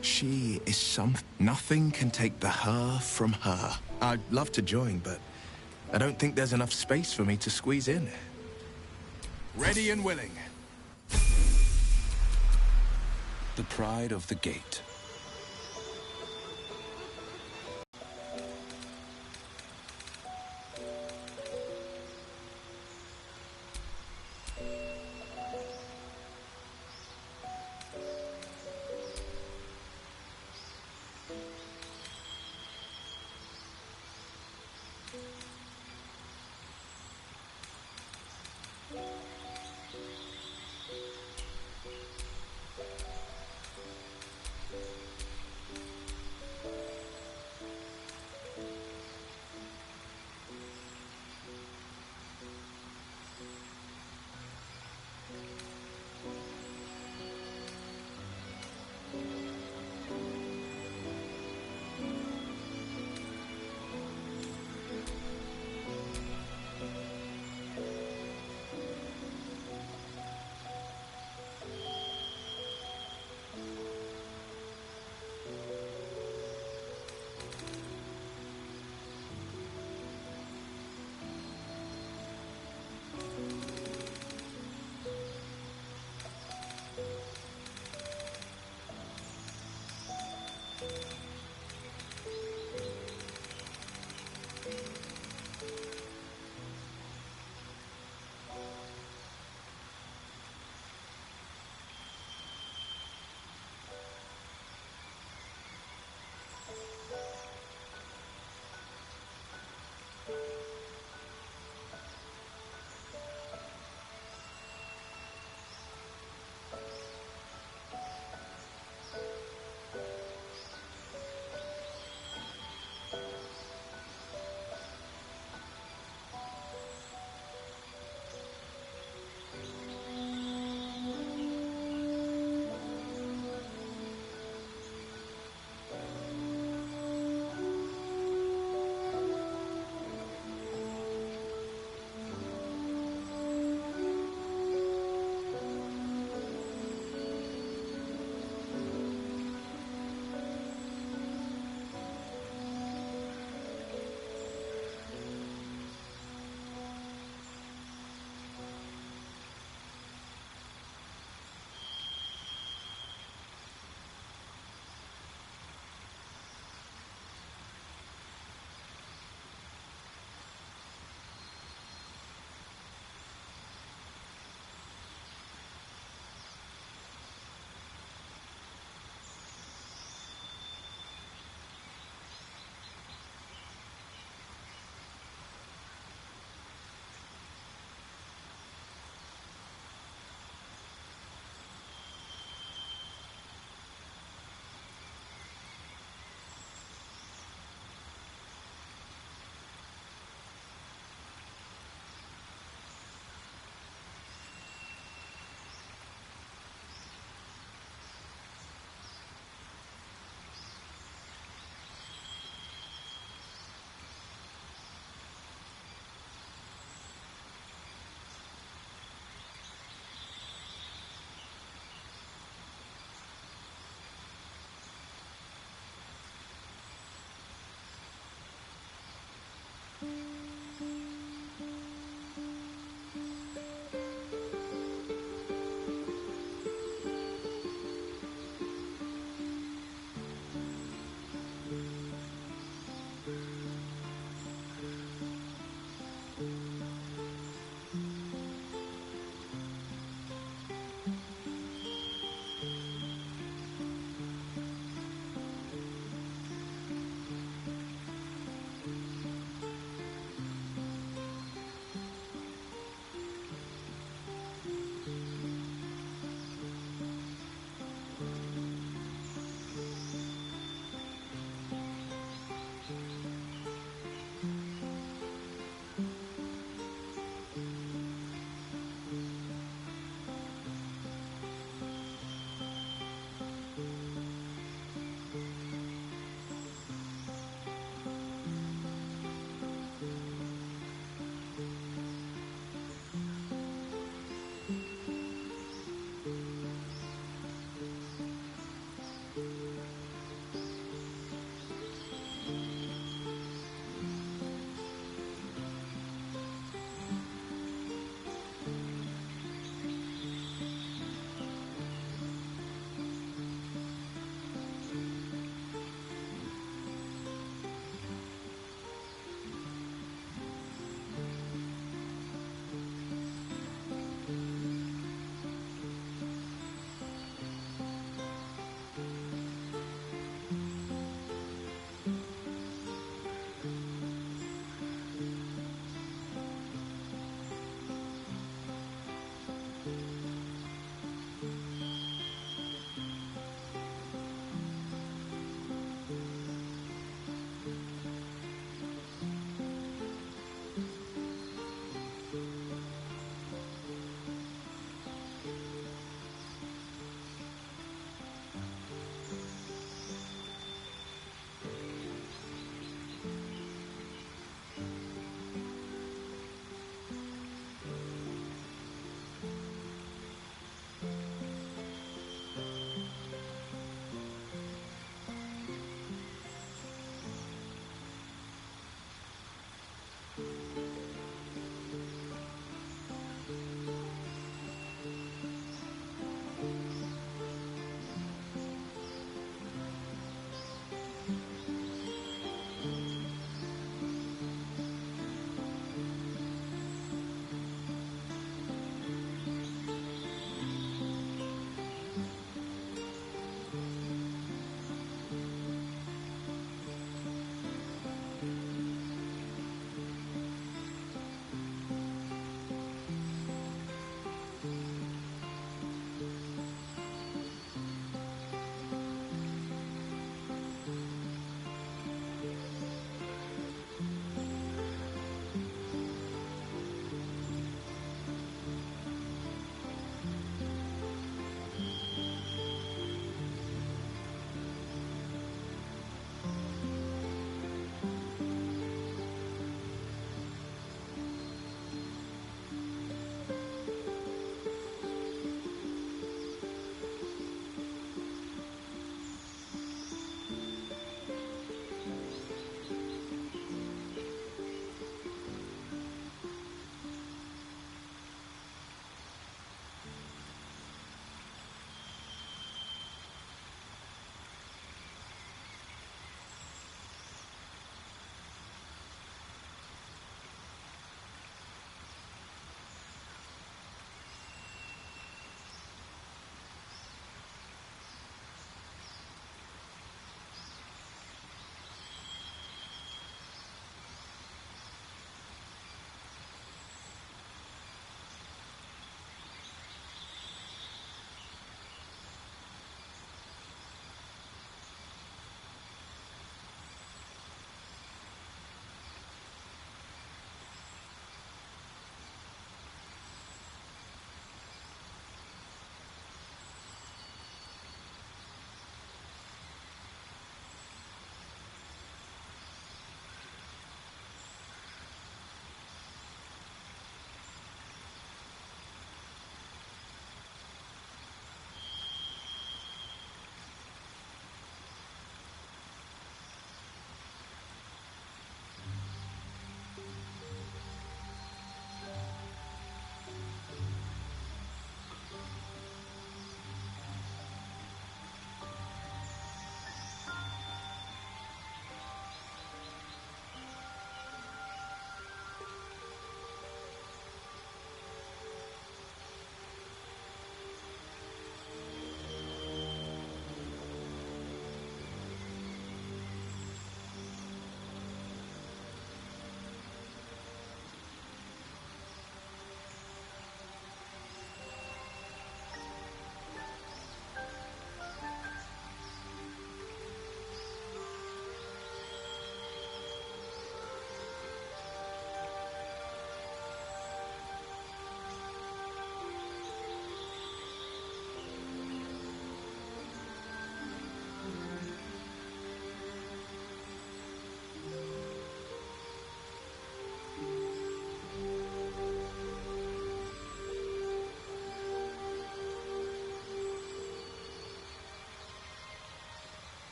She is nothing can take the her from her. I'd love to join, but I don't think there's enough space for me to squeeze in. Ready and willing. The Pride of the Gate.